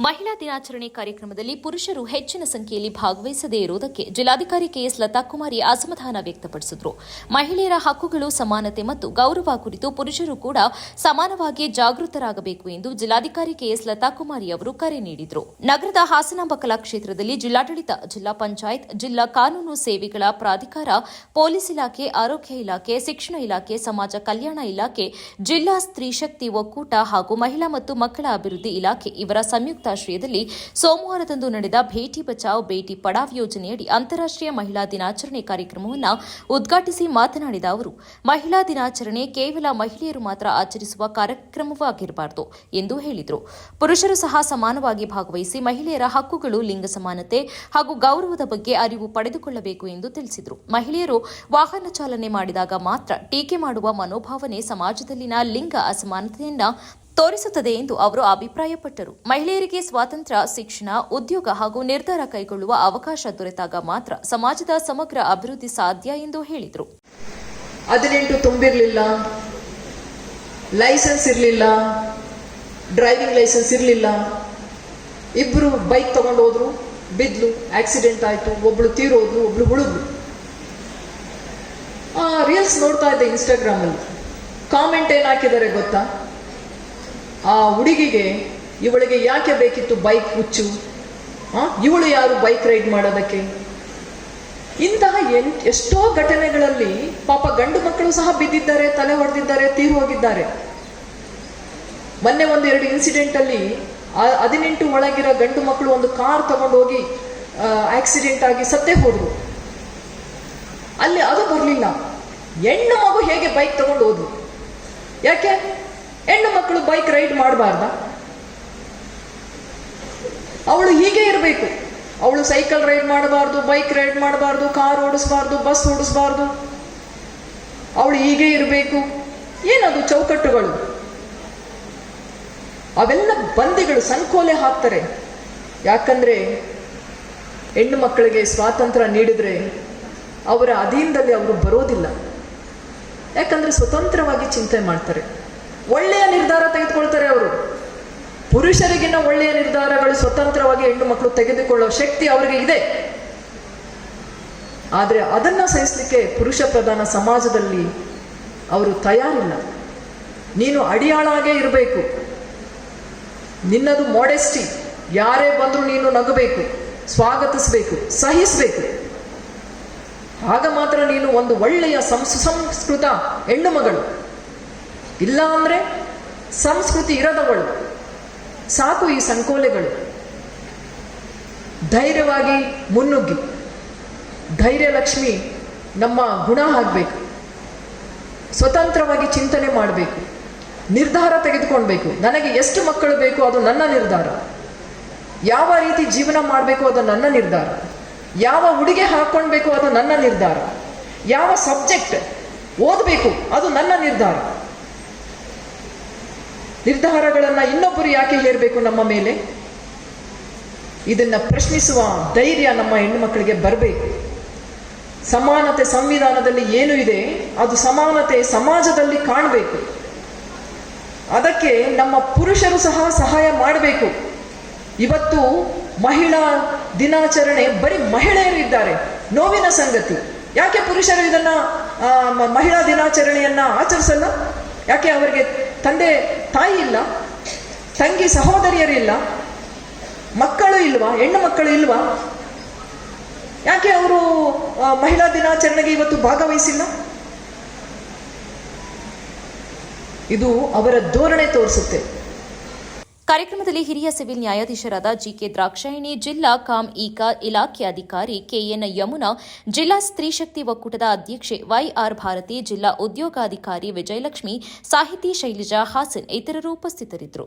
ಮಹಿಳಾ ದಿನಾಚರಣೆ ಕಾರ್ಯಕ್ರಮದಲ್ಲಿ ಪುರುಷರು ಹೆಚ್ಚಿನ ಸಂಖ್ಯೆಯಲ್ಲಿ ಭಾಗವಹಿಸದೇ ಇರುವುದಕ್ಕೆ ಜಿಲ್ಲಾಧಿಕಾರಿ ಕೆಎಸ್ ಲತಾಕುಮಾರಿ ಅಸಮಾಧಾನ ವ್ಯಕ್ತಪಡಿಸಿದರು. ಮಹಿಳೆಯರ ಹಕ್ಕುಗಳು, ಸಮಾನತೆ ಮತ್ತು ಗೌರವ ಕುರಿತು ಪುರುಷರು ಕೂಡ ಸಮಾನವಾಗಿ ಜಾಗೃತರಾಗಬೇಕು ಎಂದು ಜಿಲ್ಲಾಧಿಕಾರಿ ಕೆಎಸ್ ಲತಾಕುಮಾರಿ ಅವರು ಕರೆ ನೀಡಿದರು. ನಗರದ ಹಾಸನಾಂಬ ಕಲಾಕ್ಷೇತ್ರದಲ್ಲಿ ಜಿಲ್ಲಾಡಳಿತ, ಜಿಲ್ಲಾ ಪಂಚಾಯತ್, ಜಿಲ್ಲಾ ಕಾನೂನು ಸೇವೆಗಳ ಪ್ರಾಧಿಕಾರ, ಪೊಲೀಸ್ ಇಲಾಖೆ, ಆರೋಗ್ಯ ಇಲಾಖೆ, ಶಿಕ್ಷಣ ಇಲಾಖೆ, ಸಮಾಜ ಕಲ್ಯಾಣ ಇಲಾಖೆ, ಜಿಲ್ಲಾ ಸ್ತ್ರೀ ಶಕ್ತಿ ಒಕ್ಕೂಟ ಹಾಗೂ ಮಹಿಳಾ ಮತ್ತು ಮಕ್ಕಳ ಅಭಿವೃದ್ಧಿ ಇಲಾಖೆ ಇವರ ಸಂಯುಕ್ತ ಆಶ್ರಯದಲ್ಲಿ ಸೋಮವಾರದಂದು ನಡೆದ ಬೇಟಿ ಬಚಾವ್ ಬೇಟಿ ಪಡಾವ್ ಯೋಜನೆಯಡಿ ಅಂತಾರಾಷ್ಟ್ರೀಯ ಮಹಿಳಾ ದಿನಾಚರಣೆ ಕಾರ್ಯಕ್ರಮವನ್ನು ಉದ್ಘಾಟಿಸಿ ಮಾತನಾಡಿದ ಅವರು, ಮಹಿಳಾ ದಿನಾಚರಣೆ ಕೇವಲ ಮಹಿಳೆಯರು ಮಾತ್ರ ಆಚರಿಸುವ ಕಾರ್ಯಕ್ರಮವಾಗಿರಬಾರದು ಎಂದು ಹೇಳಿದರು. ಪುರುಷರು ಸಹ ಸಮಾನವಾಗಿ ಭಾಗವಹಿಸಿ ಮಹಿಳೆಯರ ಹಕ್ಕುಗಳು, ಲಿಂಗ ಸಮಾನತೆ ಹಾಗೂ ಗೌರವದ ಬಗ್ಗೆ ಅರಿವು ಪಡೆದುಕೊಳ್ಳಬೇಕು ಎಂದು ತಿಳಿಸಿದರು. ಮಹಿಳೆಯರು ವಾಹನ ಚಾಲನೆ ಮಾಡಿದಾಗ ಮಾತ್ರ ಟೀಕೆ ಮಾಡುವ ಮನೋಭಾವನೆ ಸಮಾಜದಲ್ಲಿನ ಲಿಂಗ ಅಸಮಾನತೆಯನ್ನು ತೋರಿಸುತ್ತದೆ ಎಂದು ಅವರು ಅಭಿಪ್ರಾಯಪಟ್ಟರು. ಮಹಿಳೆಯರಿಗೆ ಸ್ವಾತಂತ್ರ್ಯ, ಶಿಕ್ಷಣ, ಉದ್ಯೋಗ ಹಾಗೂ ನಿರ್ಧಾರ ಕೈಗೊಳ್ಳುವ ಅವಕಾಶ ದೊರೆತಾಗ ಮಾತ್ರ ಸಮಾಜದ ಸಮಗ್ರ ಅಭಿವೃದ್ಧಿ ಸಾಧ್ಯ ಎಂದು ಹೇಳಿದರು. 18 ತುಂಬಿರಲಿಲ್ಲ, ಲೈಸೆನ್ಸ್ ಇರಲಿಲ್ಲ, ಡ್ರೈವಿಂಗ್ ಲೈಸೆನ್ಸ್ ಇರಲಿಲ್ಲ, ಇಬ್ರು ಬೈಕ್ ತಗೊಂಡು ಹೋದ್ರು, ಬಿದ್ಲು, ಆಕ್ಸಿಡೆಂಟ್ ಆಯ್ತು, ಒಬ್ಳು ತೀರೋದ್ರು, ಒಬ್ಳು ಉಳಿದ್ರು. ರೀಲ್ಸ್ ನೋಡ್ತಾ ಇದ್ದೆ ಇನ್ಸ್ಟಾಗ್ರಾಮ್ ಅಲ್ಲಿ. ಕಾಮೆಂಟ್ ಏನ್ ಹಾಕಿದ್ದಾರೆ ಗೊತ್ತಾ? ಆ ಹುಡುಗಿಗೆ ಇವಳಿಗೆ ಯಾಕೆ ಬೇಕಿತ್ತು ಬೈಕ್ ಹುಚ್ಚು, ಇವಳು ಯಾರು ಬೈಕ್ ರೈಡ್ ಮಾಡೋದಕ್ಕೆ? ಇಂತಹ ಎಷ್ಟೋ ಘಟನೆಗಳಲ್ಲಿ ಪಾಪ ಗಂಡು ಮಕ್ಕಳು ಸಹ ಬಿದ್ದಿದ್ದಾರೆ, ತಲೆ ಹೊಡೆದಿದ್ದಾರೆ, ತೀರು ಹೋಗಿದ್ದಾರೆ. ಮೊನ್ನೆ 1-2 ಇನ್ಸಿಡೆಂಟ್ ಅಲ್ಲಿ 18 ಒಳಗಿರೋ ಗಂಡು ಮಕ್ಕಳು ಒಂದು ಕಾರ್ ತಗೊಂಡು ಹೋಗಿ ಆಕ್ಸಿಡೆಂಟ್ ಆಗಿ ಸತ್ತೇ ಹೋದ್ರು. ಅಲ್ಲಿ ಅದು ಬರಲಿಲ್ಲ. ಹೆಣ್ಣು ಮಗು ಹೇಗೆ ಬೈಕ್ ತಗೊಂಡು ಹೋದ್ರು? ಯಾಕೆ ಹೆಣ್ಣು ಮಕ್ಕಳು ಬೈಕ್ ರೈಡ್ ಮಾಡಬಾರ್ದ? ಅವಳು ಹೀಗೆ ಇರಬೇಕು. ಅವಳು ಸೈಕಲ್ ರೈಡ್ ಮಾಡಬಾರ್ದು, ಬೈಕ್ ರೈಡ್ ಮಾಡಬಾರ್ದು, ಕಾರ್ ಓಡಿಸಬಾರ್ದು, ಬಸ್ ಓಡಿಸಬಾರ್ದು. ಅವಳು ಹೀಗೆ ಇರಬೇಕು. ಏನದು ಚೌಕಟ್ಟುಗಳು? ಅವೆಲ್ಲ ಬಂದಿಗಳು ಸಂಕೋಲೆ ಹಾಕ್ತಾರೆ. ಯಾಕಂದ್ರೆ ಹೆಣ್ಣು ಮಕ್ಕಳಿಗೆ ಸ್ವಾತಂತ್ರ್ಯ ನೀಡಿದ್ರೆ ಅವರ ಅಧೀನದಲ್ಲಿ ಅವರು ಬರೋದಿಲ್ಲ. ಯಾಕಂದ್ರೆ ಸ್ವತಂತ್ರವಾಗಿ ಚಿಂತನೆ ಮಾಡ್ತಾರೆ, ಒಳ್ಳೆಯ ನಿರ್ಧಾರ ತೆಗೆದುಕೊಳ್ತಾರೆ. ಅವರು ಪುರುಷರಿಗಿನ್ನ ಒಳ್ಳೆಯ ನಿರ್ಧಾರಗಳು ಸ್ವತಂತ್ರವಾಗಿ ಹೆಣ್ಣು ಮಕ್ಕಳು ತೆಗೆದುಕೊಳ್ಳುವ ಶಕ್ತಿ ಅವರಿಗೆ ಇದೆ. ಆದರೆ ಅದನ್ನ ಸಹಿಸಲಿಕ್ಕೆ ಪುರುಷ ಪ್ರಧಾನ ಸಮಾಜದಲ್ಲಿ ಅವರು ತಯಾರಿಲ್ಲ. ನೀನು ಅಡಿಯಾಳಾಗೇ ಇರಬೇಕು, ನಿನ್ನದು ಮಾಡೆಸ್ಟಿ. ಯಾರೇ ಬಂದರೂ ನೀನು ನಗಬೇಕು, ಸ್ವಾಗತಿಸಬೇಕು, ಸಹಿಸಬೇಕು. ಆಗ ಮಾತ್ರ ನೀನು ಒಂದು ಒಳ್ಳೆಯ ಸುಸಂಸ್ಕೃತ ಹೆಣ್ಣು ಮಗಳು. ಇಲ್ಲ ಅಂದ್ರೆ ಸಂಸ್ಕೃತಿ ಇರದವಳು. ಸಾಕು ಈ ಸಂಕೋಲೆಗಳು. ಧೈರ್ಯವಾಗಿ ಮುನ್ನುಗ್ಗಿ. ಧೈರ್ಯ ಲಕ್ಷ್ಮಿ ನಮ್ಮ ಗುಣ ಆಗಬೇಕು. ಸ್ವತಂತ್ರವಾಗಿ ಚಿಂತನೆ ಮಾಡಬೇಕು, ನಿರ್ಧಾರ ತೆಗೆದುಕೊಳ್ಬೇಕು. ನನಗೆ ಎಷ್ಟು ಮಕ್ಕಳು ಬೇಕು ಅದು ನನ್ನ ನಿರ್ಧಾರ. ಯಾವ ರೀತಿ ಜೀವನ ಮಾಡಬೇಕು ಅದು ನನ್ನ ನಿರ್ಧಾರ. ಯಾವ ಉಡುಗೆ ಹಾಕೊಳ್ಬೇಕು ಅದು ನನ್ನ ನಿರ್ಧಾರ. ಯಾವ ಸಬ್ಜೆಕ್ಟ್ ಓದಬೇಕು ಅದು ನನ್ನ ನಿರ್ಧಾರ. ನಿರ್ಧಾರಗಳನ್ನ ಇನ್ನೊಬ್ಬರು ಯಾಕೆ ಹೇರಬೇಕು ನಮ್ಮ ಮೇಲೆ? ಇದನ್ನ ಪ್ರಶ್ನಿಸುವ ಧೈರ್ಯ ನಮ್ಮ ಹೆಣ್ಣು ಮಕ್ಕಳಿಗೆ ಬರಬೇಕು. ಸಮಾನತೆ ಸಂವಿಧಾನದಲ್ಲಿ ಏನು ಇದೆ ಅದು ಸಮಾನತೆ ಸಮಾಜದಲ್ಲಿ ಕಾಣಬೇಕು. ಅದಕ್ಕೆ ನಮ್ಮ ಪುರುಷರು ಸಹ ಸಹಾಯ ಮಾಡಬೇಕು. ಇವತ್ತು ಮಹಿಳಾ ದಿನಾಚರಣೆ ಬರೀ ಮಹಿಳೆಯರು ಇದ್ದಾರೆ, ನೋವಿನ ಸಂಗತಿ. ಯಾಕೆ ಪುರುಷರು ಇದನ್ನ ಮಹಿಳಾ ದಿನಾಚರಣೆಯನ್ನ ಆಚರಿಸಲ್ಲ? ಯಾಕೆ ಅವರಿಗೆ ತಂದೆ ತಾಯಿ ಇಲ್ಲ, ತಂಗಿ ಸಹೋದರಿಯರಿಲ್ಲ, ಮಕ್ಕಳು ಇಲ್ವಾ, ಹೆಣ್ಣು ಮಕ್ಕಳು ಇಲ್ವಾ? ಯಾಕೆ ಅವರು ಮಹಿಳಾ ದಿನಾಚರಣೆಗೆ ಇವತ್ತು ಭಾಗವಹಿಸಿಲ್ಲ? ಇದು ಅವರ ಧೋರಣೆ ತೋರಿಸುತ್ತೆ. ಕಾರ್ಯಕ್ರಮದಲ್ಲಿ ಹಿರಿಯ ಸಿವಿಲ್ ನ್ಯಾಯಾಧೀಶರಾದ ಜಿಕೆ ದ್ರಾಕ್ಷಾಯಿಣಿ, ಜಿಲ್ಲಾ ಇಲಾಖೆ ಅಧಿಕಾರಿ ಕೆಎನ್ ಯಮುನಾ, ಜಿಲ್ಲಾ ಸ್ತ್ರೀ ಶಕ್ತಿ ಒಕ್ಕೂಟದ ಅಧ್ಯಕ್ಷೆ ವೈಆರ್ ಭಾರತಿ, ಜಿಲ್ಲಾ ಉದ್ಯೋಗಾಧಿಕಾರಿ ವಿಜಯಲಕ್ಷ್ಮಿ, ಸಾಹಿತಿ ಶೈಲಜಾ ಹಾಸನ್ ಇತರರು ಉಪಸ್ಥಿತರಿದ್ದರು.